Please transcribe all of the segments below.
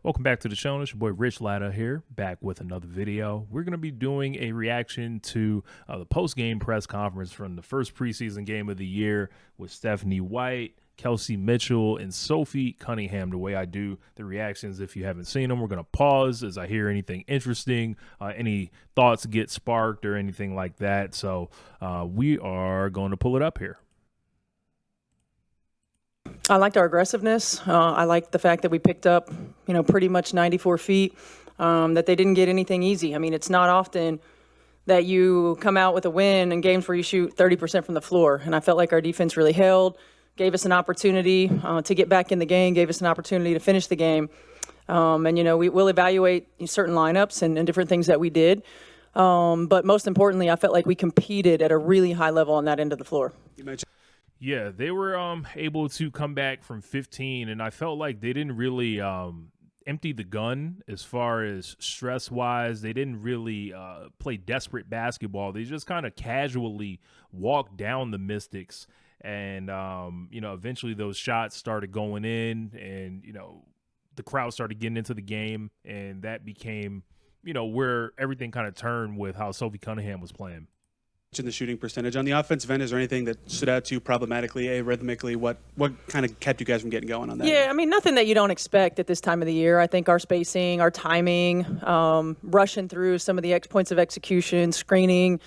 Welcome back to the show. It's your boy Rich Latta here, back with another video. We're going to be doing a reaction to the post-game press conference from the first preseason game of the year with Stephanie White, Kelsey Mitchell, and Sophie Cunningham. The way I do the reactions, if you haven't seen them, we're going to pause as I hear anything interesting, any thoughts get sparked or anything like that. So we are going to pull it up here. I liked our aggressiveness. I liked the fact that we picked up, pretty much 94 feet, that they didn't get anything easy. I mean, it's not often that you come out with a win in games where you shoot 30% from the floor. And I felt like our defense really held, gave us an opportunity to get back in the game, gave us an opportunity to finish the game. We'll evaluate certain lineups and different things that we did. But most importantly, I felt like we competed at a really high level on that end of the floor. Yeah, they were able to come back from 15, and I felt like they didn't really empty the gun as far as stress-wise. They didn't really play desperate basketball. They just kind of casually walked down the Mystics, and, eventually those shots started going in, and, the crowd started getting into the game, and that became, where everything kind of turned with how Sophie Cunningham was playing. In the shooting percentage on the offensive end, is there anything that stood out to you problematically, rhythmically? What kind of kept you guys from getting going on that? Yeah, I mean, nothing that you don't expect at this time of the year. I think our spacing, our timing, rushing through some of the points of execution, screening,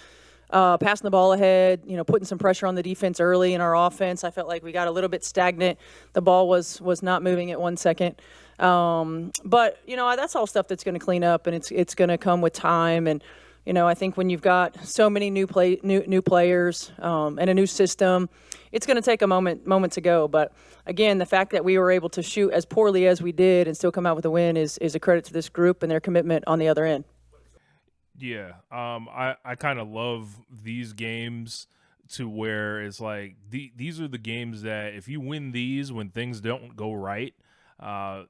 passing the ball ahead, putting some pressure on the defense early in our offense. I felt like we got a little bit stagnant. The ball was not moving at 1 second. But that's all stuff that's going to clean up, and it's going to come with time. And I think when you've got so many new players and a new system, it's going to take a moment to go. But again, the fact that we were able to shoot as poorly as we did and still come out with a win is a credit to this group and their commitment on the other end. Yeah, I kind of love these games to where it's like these are the games that if you win these when things don't go right,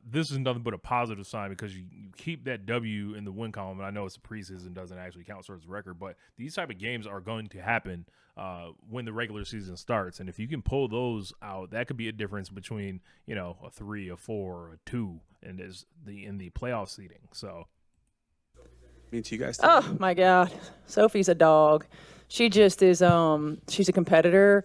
this is nothing but a positive sign because you keep that W in the win column. And I know it's a preseason, doesn't actually count towards the record, but these type of games are going to happen when the regular season starts. And if you can pull those out, that could be a difference between, a 3, a 4, or a 2 in the playoff seeding. So. Mean to you guys too. Oh my God, Sophie's a dog. She just is. She's a competitor.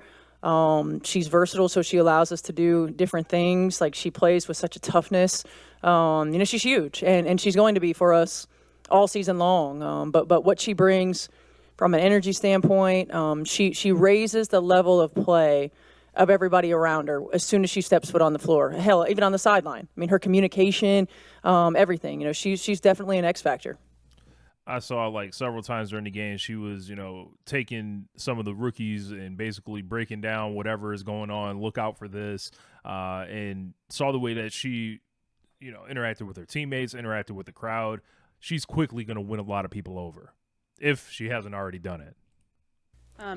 She's versatile, so she allows us to do different things. Like she plays with such a toughness. She's huge, and she's going to be for us all season long. But what she brings from an energy standpoint, she raises the level of play of everybody around her as soon as she steps foot on the floor. Hell, even on the sideline. I mean, her communication, everything. She's definitely an X factor. I saw like several times during the game, she was, taking some of the rookies and basically breaking down whatever is going on. Look out for this, and saw the way that she, interacted with her teammates, interacted with the crowd. She's quickly going to win a lot of people over if she hasn't already done it.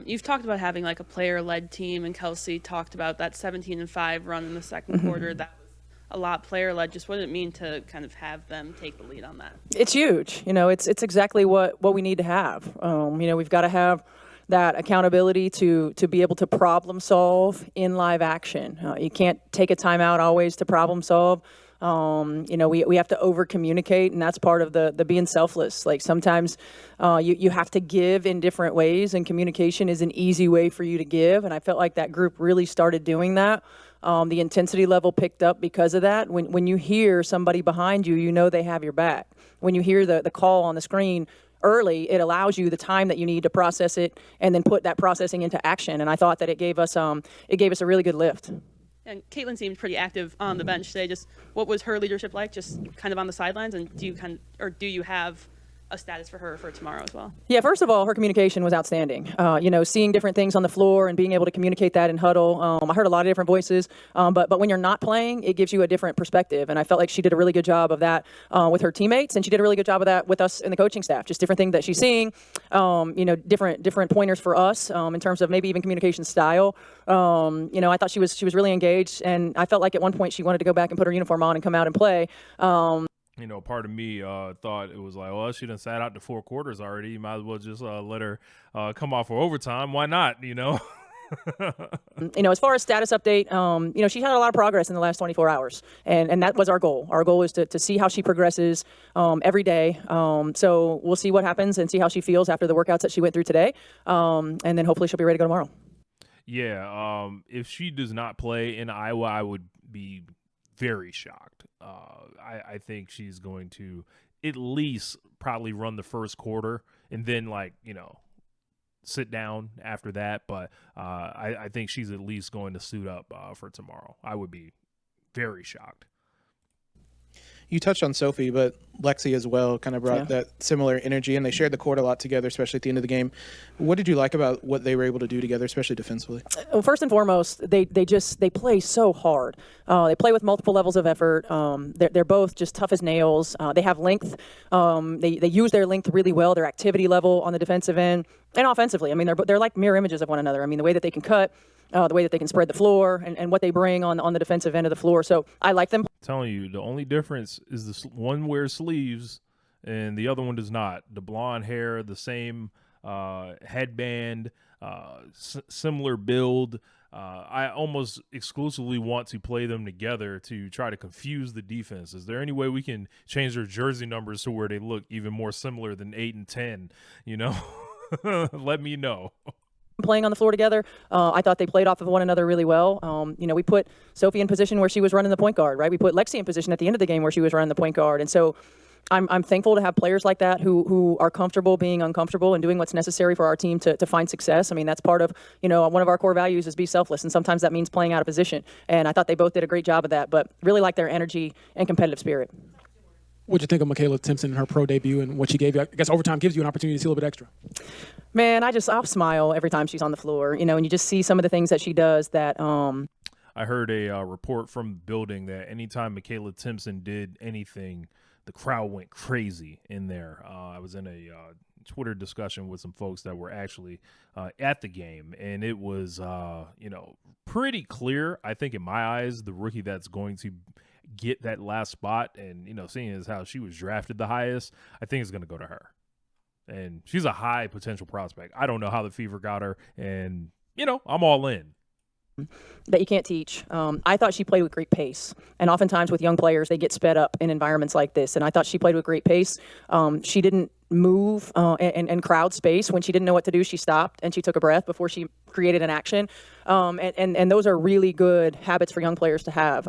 You've talked about having like a player-led team, and Kelsey talked about that 17-5 run in the second quarter. That was a lot player-led. Just what did it mean to kind of have them take the lead on that? It's huge. It's exactly what we need to have. We've got to have that accountability to be able to problem solve in live action. You can't take a timeout always to problem solve. We have to over communicate, and that's part of the being selfless. Like sometimes you have to give in different ways, and communication is an easy way for you to give. And I felt like that group really started doing that. The intensity level picked up because of that. When you hear somebody behind you, they have your back. When you hear the call on the screen early, it allows you the time that you need to process it and then put that processing into action. And I thought that it gave us a really good lift. And Caitlin seemed pretty active on the bench today. Just what was her leadership like, just kind of on the sidelines? And do you have a status for her for tomorrow as well? Yeah, first of all, her communication was outstanding. Seeing different things on the floor and being able to communicate that in huddle. I heard a lot of different voices, but when you're not playing, it gives you a different perspective. And I felt like she did a really good job of that with her teammates, and she did a really good job of that with us in the coaching staff. Just different things that she's seeing, different pointers for us in terms of maybe even communication style. I thought she was really engaged, and I felt like at one point she wanted to go back and put her uniform on and come out and play. Part of me thought it was like, well, she done sat out the 4 quarters already. You might as well just let her come off for overtime. Why not, As far as status update, she had a lot of progress in the last 24 hours, and that was our goal. Our goal is to see how she progresses every day. So we'll see what happens and see how she feels after the workouts that she went through today, and then hopefully she'll be ready to go tomorrow. Yeah, if she does not play in Iowa, I would be very shocked. I think she's going to at least probably run the first quarter and then, sit down after that. But I think she's at least going to suit up for tomorrow. I would be very shocked. You touched on Sophie, but Lexi as well kind of brought that similar energy, and they shared the court a lot together, especially at the end of the game. What did you like about what they were able to do together, especially defensively? Well, first and foremost, they play so hard. They play with multiple levels of effort. They're both just tough as nails. They have length. They use their length really well. Their activity level on the defensive end and offensively. I mean, they're like mirror images of one another. I mean, the way that they can cut, the way that they can spread the floor, and what they bring on the defensive end of the floor. So I like them. I'm telling you, the only difference is this one wears sleeves and the other one does not. The blonde hair, the same headband, similar build. I almost exclusively want to play them together to try to confuse the defense. Is there any way we can change their jersey numbers to where they look even more similar than 8 and 10? Let me know. Playing on the floor together, I thought they played off of one another really well. We put Sophie in position where she was running the point guard, right? We put Lexi in position at the end of the game where she was running the point guard. And so I'm thankful to have players like that who are comfortable being uncomfortable and doing what's necessary for our team to find success. I mean, that's part of, one of our core values is be selfless, and sometimes that means playing out of position. And I thought they both did a great job of that, but really like their energy and competitive spirit. What'd you think of Michaela Timpson in her pro debut and what she gave you? I guess overtime gives you an opportunity to see a little bit extra. Man, I'll smile every time she's on the floor, and you just see some of the things that she does that. I heard a report from the building that anytime Michaela Timpson did anything, the crowd went crazy in there. I was in a Twitter discussion with some folks that were actually at the game, and it was, pretty clear, I think in my eyes, the rookie that's going to get that last spot, and seeing as how she was drafted the highest, I think it's going to go to her. And she's a high potential prospect. I don't know how the Fever got her, and I'm all in. That you can't teach. I thought she played with great pace, and oftentimes with young players they get sped up in environments like this, and I thought she played with great pace. She didn't move and crowd space. When she didn't know what to do, she stopped and she took a breath before she created an action, and those are really good habits for young players to have.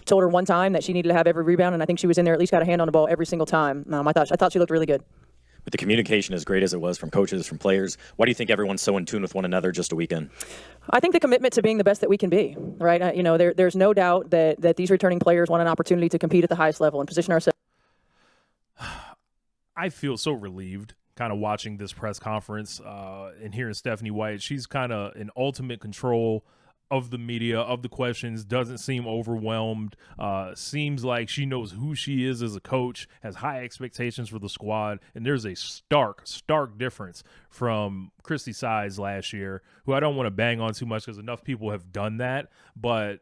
Told her one time that she needed to have every rebound, and I think she was in there, at least got a hand on the ball every single time. I thought she looked really good. With the communication as great as it was from coaches, from players, why do you think everyone's so in tune with one another just a weekend? I think the commitment to being the best that we can be, right? There's no doubt that these returning players want an opportunity to compete at the highest level and position ourselves. I feel so relieved kind of watching this press conference and hearing Stephanie White. She's kind of in ultimate control of the media, of the questions, doesn't seem overwhelmed, seems like she knows who she is as a coach, has high expectations for the squad, and there's a stark difference from Christy Sides last year, who I don't want to bang on too much because enough people have done that, but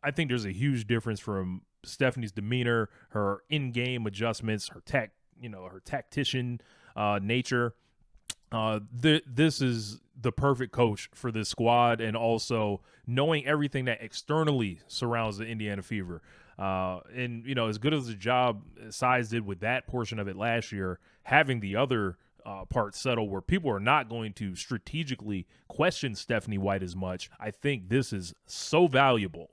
I think there's a huge difference from Stephanie's demeanor, her in-game adjustments, her tactician nature. This is the perfect coach for this squad, and also knowing everything that externally surrounds the Indiana Fever. And as good as the job Size did with that portion of it last year, having the other part settle where people are not going to strategically question Stephanie White as much, I think this is so valuable.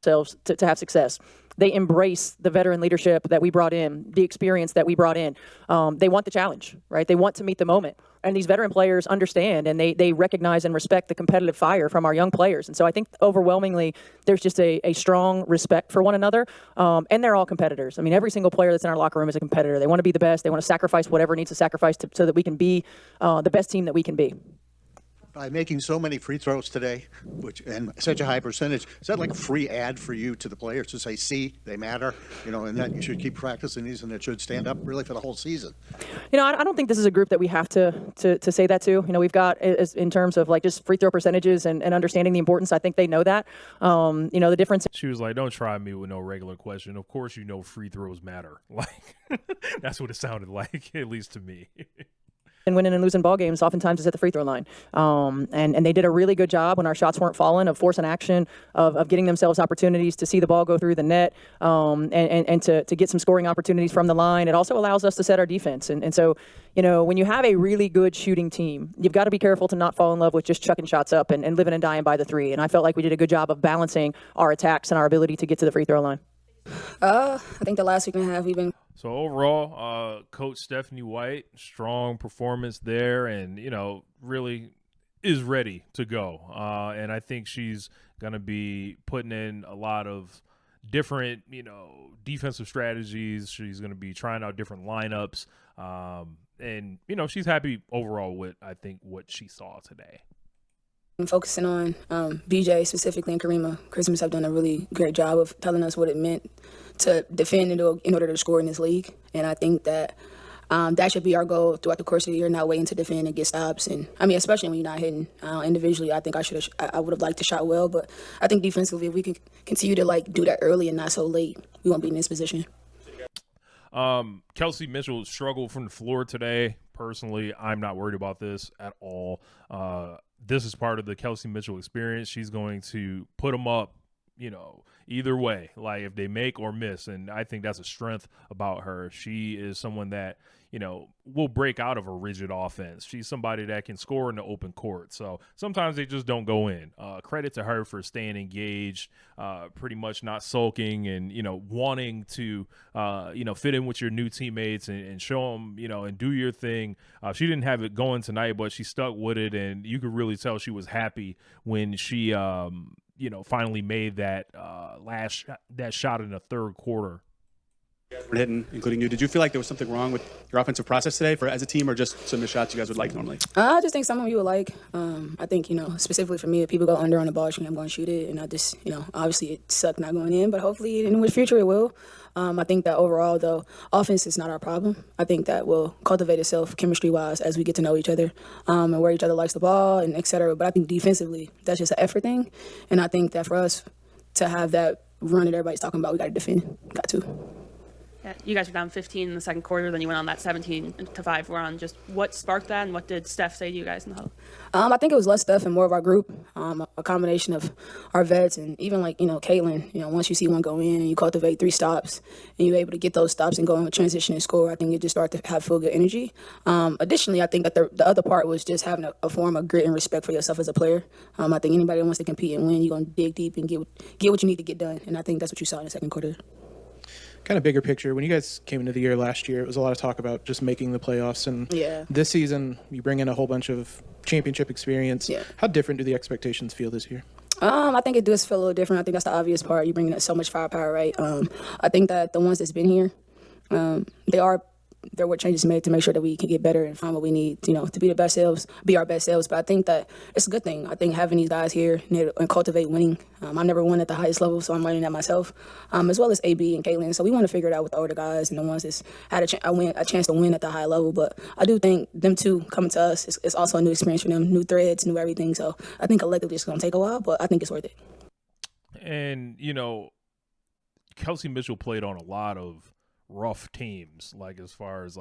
To have success. They embrace the veteran leadership that we brought in, the experience that we brought in. They want the challenge, right? They want to meet the moment. And these veteran players understand, and they recognize and respect the competitive fire from our young players. And so I think overwhelmingly there's just a strong respect for one another, and they're all competitors. I mean, every single player that's in our locker room is a competitor. They want to be the best. They want to sacrifice whatever needs to sacrifice so that we can be the best team that we can be. By making so many free throws today, and such a high percentage, is that like a free ad for you to the players to say, see, they matter, and that you should keep practicing these, and it should stand up really for the whole season? I don't think this is a group that we have to say that to. We've got, in terms of like just free throw percentages and understanding the importance, I think they know that. The difference. She was like, don't try me with no regular question. Of course free throws matter. Like, that's what it sounded like, at least to me. And winning and losing ball games oftentimes is at the free throw line. And they did a really good job when our shots weren't falling of forcing action, of getting themselves opportunities to see the ball go through the net, and to get some scoring opportunities from the line. It also allows us to set our defense. And so, when you have a really good shooting team, you've got to be careful to not fall in love with just chucking shots up and living and dying by the three. And I felt like we did a good job of balancing our attacks and our ability to get to the free throw line. I think the last week and a half we've been. So overall, Coach Stephanie White, strong performance there, and really is ready to go. And I think she's going to be putting in a lot of different, defensive strategies. She's going to be trying out different lineups, and she's happy overall with, I think, what she saw today. Focusing on BJ specifically and Karima. Christmas have done a really great job of telling us what it meant to defend in order to score in this league. And I think that that should be our goal throughout the course of the year, not waiting to defend and get stops. And especially when you're not hitting individually, I think I would have liked to shot well, but I think defensively, if we can continue to do that early and not so late, we won't be in this position. Kelsey Mitchell struggled from the floor today. Personally, I'm not worried about this at all. This is part of the Kelsey Mitchell experience. She's going to put them up, either way, like if they make or miss. And I think that's a strength about her. She is someone that, will break out of a rigid offense. She's somebody that can score in the open court. So sometimes they just don't go in. Credit to her for staying engaged, pretty much not sulking and, wanting to, fit in with your new teammates and show them, and do your thing. She didn't have it going tonight, but she stuck with it. And you could really tell she was happy when she, finally made that that shot in the third quarter. Hitting, including you. Did you feel like there was something wrong with your offensive process today as a team, or just some of the shots you guys would like normally? I just think some of you would like. I think, specifically for me, if people go under on the ball, I'm going to shoot it. And I just, obviously it sucked not going in, but hopefully in the future it will. I think that overall, though, offense is not our problem. I think that will cultivate itself chemistry-wise as we get to know each other and where each other likes the ball and et cetera. But I think defensively, that's just an effort thing. And I think that for us to have that run that everybody's talking about, we got to defend. Got to. Yeah, you guys were down 15 in the second quarter, then you went on that 17-5 run. Just what sparked that, and what did Steph say to you guys in the huddle? I think it was less Steph and more of our group, a combination of our vets and even Caitlin. Once you see one go in and you cultivate 3 stops and you're able to get those stops and go in with transition and score, I think you just start to feel good energy. Additionally, I think that the other part was just having a form of grit and respect for yourself as a player. I think anybody that wants to compete and win, you're going to dig deep and get what you need to get done. And I think that's what you saw in the second quarter. Kind of bigger picture, when you guys came into the year last year, it was a lot of talk about just making the playoffs. And this season, you bring in a whole bunch of championship experience. Yeah. How different do the expectations feel this year? I think it does feel a little different. I think that's the obvious part. You bring in so much firepower, right? I think that the ones that's been here, there were changes made to make sure that we can get better and find what we need, to be the best selves, be our best selves. But I think that it's a good thing. I think having these guys here and cultivate winning. I never won at the highest level, so I'm learning that myself, as well as AB and Caitlin. So we want to figure it out with the older guys and the ones that's had a chance to win at the high level. But I do think them two coming to us is also a new experience for them, new threads, new everything. So I think collectively it's going to take a while, but I think it's worth it. And, Kelsey Mitchell played on a lot of rough teams, as far as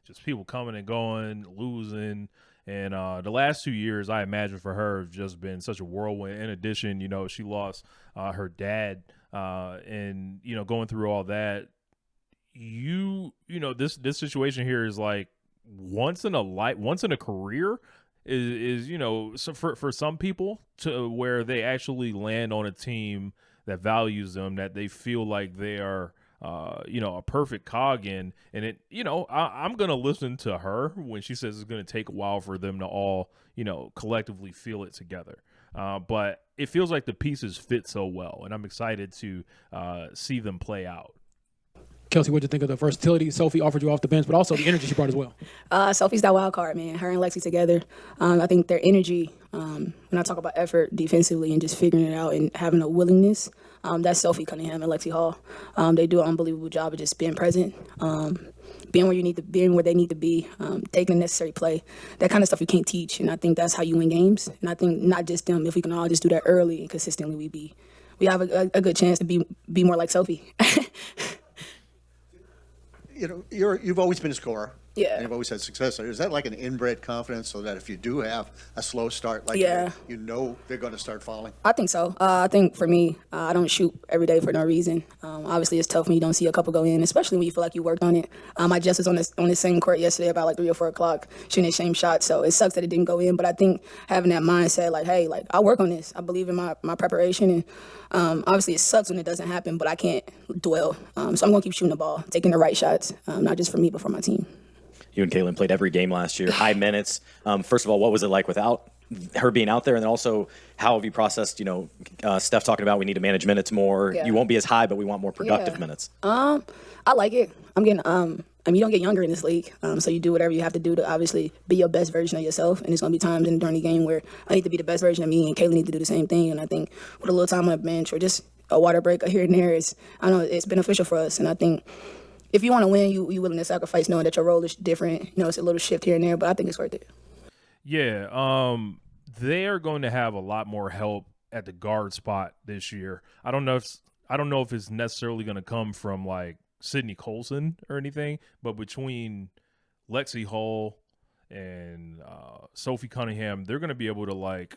just people coming and going, losing, and the last 2 years I imagine for her have just been such a whirlwind. In addition, she lost her dad, and going through all that, this situation here is once in a career is so for some people to where they actually land on a team that values them, that they feel like they are a perfect cog in. And it, I'm going to listen to her when she says it's going to take a while for them to all, collectively feel it together. But it feels like the pieces fit so well, and I'm excited to see them play out. Kelsey, what did you think of the versatility Sophie offered you off the bench, but also the energy she brought as well? Sophie's that wild card, man. Her and Lexi together. I think their energy, when I talk about effort defensively and just figuring it out and having a willingness, that's Sophie Cunningham and Lexi Hall. They do an unbelievable job of just being present, being where they need to be, taking the necessary play. That kind of stuff you can't teach, and I think that's how you win games. And I think not just them. If we can all just do that early and consistently, we have a good chance to be more like Sophie. You've always been a scorer. Yeah. And you've always had success there. Is that like an inbred confidence so that if you do have a slow start, like Yeah. you know they're going to start falling? I think so. I think for me, I don't shoot every day for no reason. Obviously, it's tough when you don't see a couple go in, especially when you feel like you worked on it. I just was on the same court yesterday about like 3 or 4 o'clock shooting the same shot, so it sucks that it didn't go in. But I think having that mindset, like, hey, like I work on this. I believe in my preparation, and obviously it sucks when it doesn't happen, but I can't dwell. So I'm gonna keep shooting the ball, taking the right shots, not just for me but for my team. You and Caitlin played every game last year, high minutes. First of all, what was it like without her being out there? And then also, how have you processed, Steph talking about we need to manage minutes more. Yeah. You won't be as high, but we want more productive minutes. I like it. I'm getting, you don't get younger in this league. So you do whatever you have to do to obviously be your best version of yourself. And there's going to be times during the game where I need to be the best version of me and Kaylee need to do the same thing. And I think with a little time on the bench or just a water break here and there, I know it's beneficial for us. And I think if you want to win, you willing to sacrifice knowing that your role is different. It's a little shift here and there, but I think it's worth it. Yeah, they are going to have a lot more help at the guard spot this year. I don't know if it's necessarily going to come from like Sydney Colson or anything, but between Lexi Hall and Sophie Cunningham, they're going to be able to like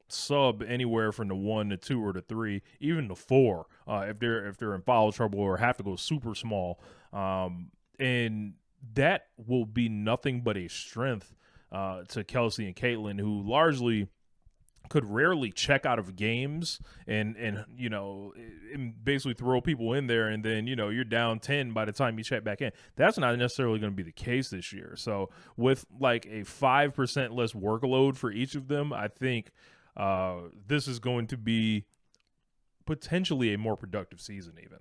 sub anywhere from the 1 to 2 or the 3, even the 4, if they're in foul trouble or have to go super small, and that will be nothing but a strength to Kelsey and Caitlin, who largely could rarely check out of games and basically throw people in there, and then you're down 10 by the time you check back in. That's not necessarily going to be the case this year. So with like a 5% less workload for each of them, I think this is going to be potentially a more productive season even.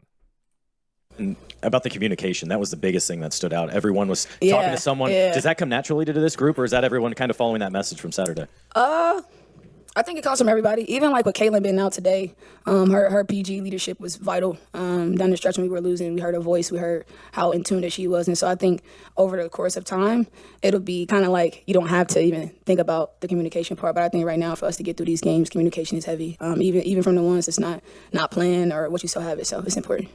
And about the communication, that was the biggest thing that stood out. Everyone was talking to someone. Yeah. Does that come naturally to this group, or is that everyone kind of following that message from Saturday? I think it comes from everybody. Even like with Caitlin being out today, her PG leadership was vital. Down the stretch when we were losing, we heard her voice, we heard how in tune that she was. And so I think over the course of time, it'll be kind of like you don't have to even think about the communication part. But I think right now for us to get through these games, communication is heavy. Even from the ones that's not planned or what you still have it. So it's important.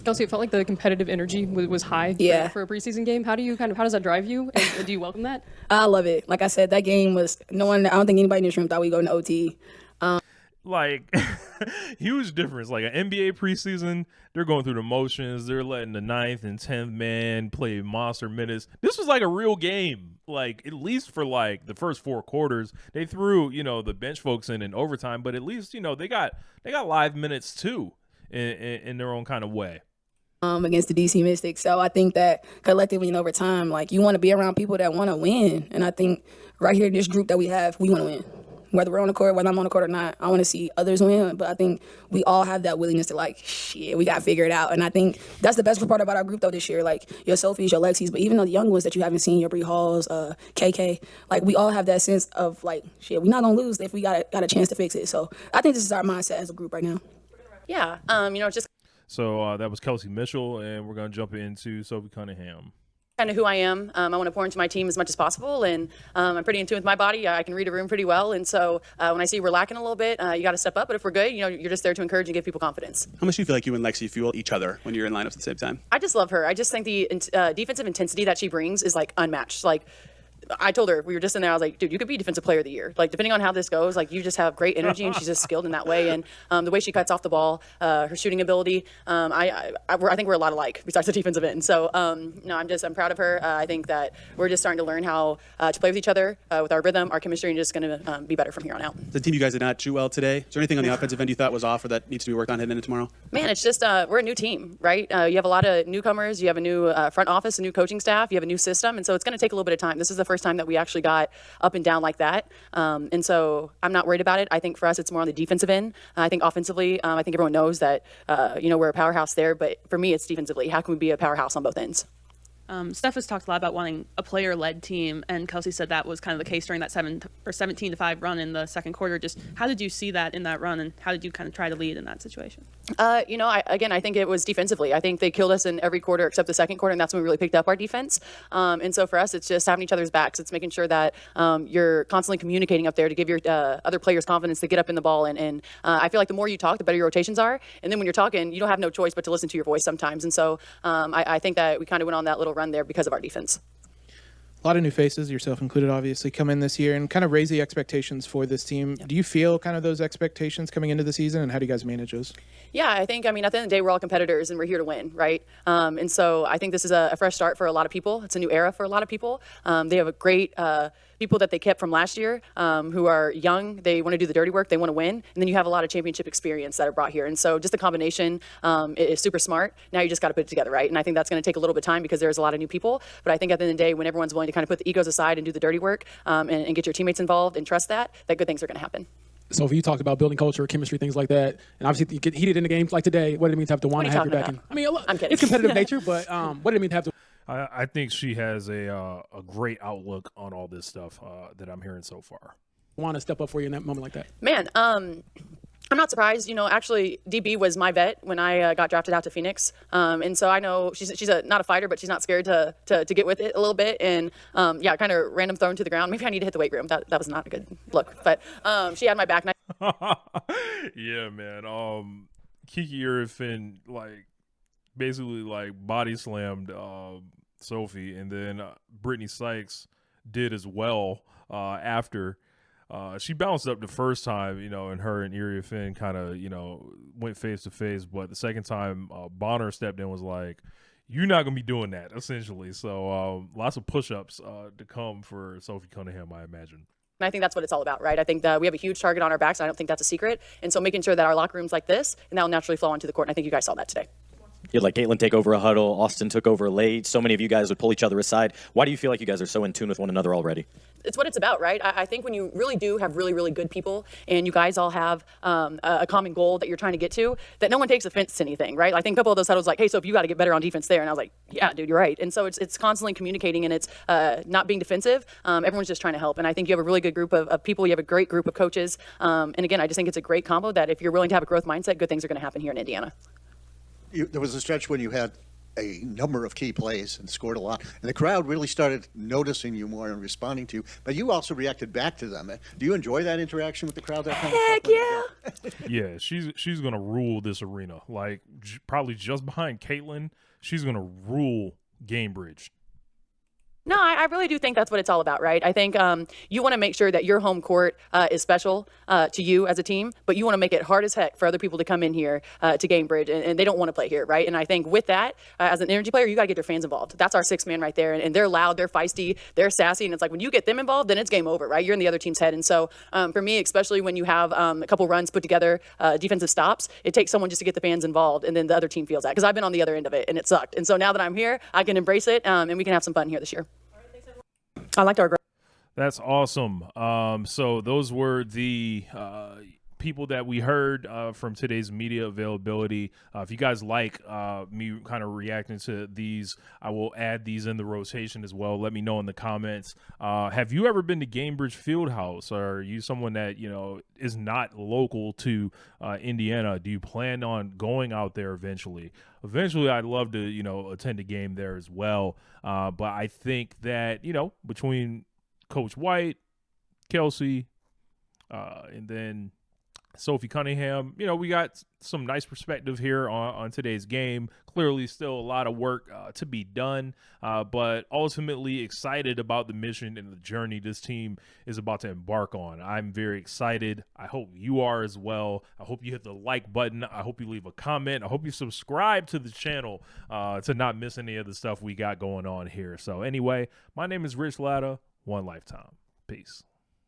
Kelsey, it felt like the competitive energy was high for a preseason game. How does that drive you? And do you welcome that? I love it. Like I said, that game was I don't think anybody in this room thought we'd go into OT. Like, huge difference. Like an NBA preseason, they're going through the motions. They're letting the 9th and 10th man play monster minutes. This was like a real game. Like, at least for like the first 4 quarters, they threw, the bench folks in overtime, but at least, they got live minutes too in their own kind of way. Against the DC Mystics. So I think that collectively and over time, like you want to be around people that want to win. And I think right here, this group that we have, we want to win. Whether we're on the court, whether I'm on the court or not, I want to see others win. But I think we all have that willingness to like, shit, we got to figure it out. And I think that's the best part about our group though this year. Like your Sophies, your Lexis, but even the young ones that you haven't seen, your Bree Halls, KK, like we all have that sense of like, shit, we're not going to lose if we got a chance to fix it. So I think this is our mindset as a group right now. Yeah, just So that was Kelsey Mitchell, and we're going to jump into Sophie Cunningham. kind of who I am. I want to pour into my team as much as possible, and I'm pretty in tune with my body. I can read a room pretty well, and so when I see we're lacking a little bit, you got to step up. But if we're good, you're just there to encourage and give people confidence. How much do you feel like you and Lexi fuel each other when you're in lineups at the same time? I just love her. I just think the defensive intensity that she brings is like unmatched. Like, I told her, we were just in there, I was like, dude, you could be defensive player of the year. Like, depending on how this goes, like, you just have great energy, and she's just skilled in that way. And the way she cuts off the ball, her shooting ability, I think we're a lot alike besides the defensive end. So, I'm proud of her. I think that we're just starting to learn how to play with each other with our rhythm, our chemistry, and just going to be better from here on out. The team you guys did not do well today. Is there anything on the offensive end you thought was off or that needs to be worked on heading into tomorrow? Man, it's just we're a new team, right? You have a lot of newcomers. You have a new front office, a new coaching staff. You have a new system. And so it's going to take a little bit of time. This is the first time that we actually got up and down like that. And so I'm not worried about it. I think for us, it's more on the defensive end. I think offensively, I think everyone knows that, we're a powerhouse there. But for me, it's defensively. How can we be a powerhouse on both ends? Steph has talked a lot about wanting a player-led team, and Kelsey said that was kind of the case during that 17-5 run in the second quarter. Just how did you see that in that run, and how did you kind of try to lead in that situation? I think it was defensively. I think they killed us in every quarter except the second quarter, and that's when we really picked up our defense. And so for us, it's just having each other's backs. It's making sure that you're constantly communicating up there to give your other players confidence to get up in the ball. And I feel like the more you talk, the better your rotations are. And then when you're talking, you don't have no choice but to listen to your voice sometimes. And so I think that we kind of went on that little run there because of our defense. A lot of new faces, yourself included, obviously, come in this year and kind of raise the expectations for this team. Do you feel kind of those expectations coming into the season, and how do you guys manage those? Yeah, I think, at the end of the day, we're all competitors and we're here to win, right? And so I think this is a fresh start for a lot of people. It's a new era for a lot of people. They have a great people that they kept from last year who are young. They want to do the dirty work. They want to win. And then you have a lot of championship experience that are brought here. And so just the combination is super smart. Now you just got to put it together, right? And I think that's going to take a little bit of time because there's a lot of new people. But I think at the end of the day, when everyone's willing to kind of put the egos aside and do the dirty work and get your teammates involved and trust that good things are going to happen. So if you talked about building culture, chemistry, things like that, and obviously you get heated in the games like today, what did it mean to have DeWanna have your back? I mean, I'm kidding. It's competitive nature, but what did it mean to have to? I think she has a great outlook on all this stuff that I'm hearing so far. Want to step up for you in that moment like that? Man, I'm not surprised. Actually, DB was my vet when I got drafted out to Phoenix. And so I know she's not a fighter, but she's not scared to get with it a little bit. And, kind of random thrown to the ground. Maybe I need to hit the weight room. That was not a good look. But she had my back. Yeah, man. Kiki Irvin, basically, body slammed Sophie. And then Brittany Sykes did as well after. She bounced up the first time, and her and Iri Finn kind of, went face to face. But the second time, Bonner stepped in, was like, "You're not going to be doing that," essentially. So lots of push-ups to come for Sophie Cunningham, I imagine. And I think that's what it's all about, right? I think that we have a huge target on our backs. And I don't think that's a secret. And so making sure that our locker room's like this, and that will naturally flow onto the court. And I think you guys saw that today. You had Caitlin take over a huddle. Austin took over a late. So many of you guys would pull each other aside. Why do you feel like you guys are so in tune with one another already? It's what it's about, right? I think when you really do have really, really good people and you guys all have a common goal that you're trying to get to, that no one takes offense to anything, right? I think a couple of those huddles hey, so if you got to get better on defense there. And I was like, yeah, dude, you're right. And so it's constantly communicating and it's not being defensive. Everyone's just trying to help. And I think you have a really good group of people. You have a great group of coaches. And again, I just think it's a great combo that if you're willing to have a growth mindset, good things are going to happen here in Indiana. There was a stretch when you had a number of key plays and scored a lot, and the crowd really started noticing you more and responding to you, but you also reacted back to them. Do you enjoy that interaction with the crowd? Heck yeah. Yeah, she's going to rule this arena. Probably just behind Caitlin, she's going to rule Gamebridge. No, I really do think that's what it's all about, right? I think you want to make sure that your home court is special to you as a team, but you want to make it hard as heck for other people to come in here to Gamebridge, and they don't want to play here, right? And I think with that, as an energy player, you got to get your fans involved. That's our sixth man right there, and they're loud, they're feisty, they're sassy, and it's when you get them involved, then it's game over, right? You're in the other team's head. And so for me, especially when you have a couple runs put together, defensive stops, it takes someone just to get the fans involved, and then the other team feels that. Because I've been on the other end of it, and it sucked. And so now that I'm here, I can embrace it, and we can have some fun here this year. I liked our. That's awesome. So those were the people that we heard from today's media availability. If you guys like me kind of reacting to these, I will add these in the rotation as well. Let me know in the comments. Have you ever been to Gamebridge Fieldhouse? Or are you someone that is not local to Indiana? Do you plan on going out there eventually? Eventually, I'd love to attend a game there as well. But I think that between Coach White, Kelsey, and then Sophie Cunningham, we got some nice perspective here on today's game. Clearly still a lot of work to be done, but ultimately excited about the mission and the journey this team is about to embark on. I'm very excited. I hope you are as well. I hope you hit the like button. I hope you leave a comment. I hope you subscribe to the channel to not miss any of the stuff we got going on here. So anyway, my name is Rich Latta. One lifetime. Peace.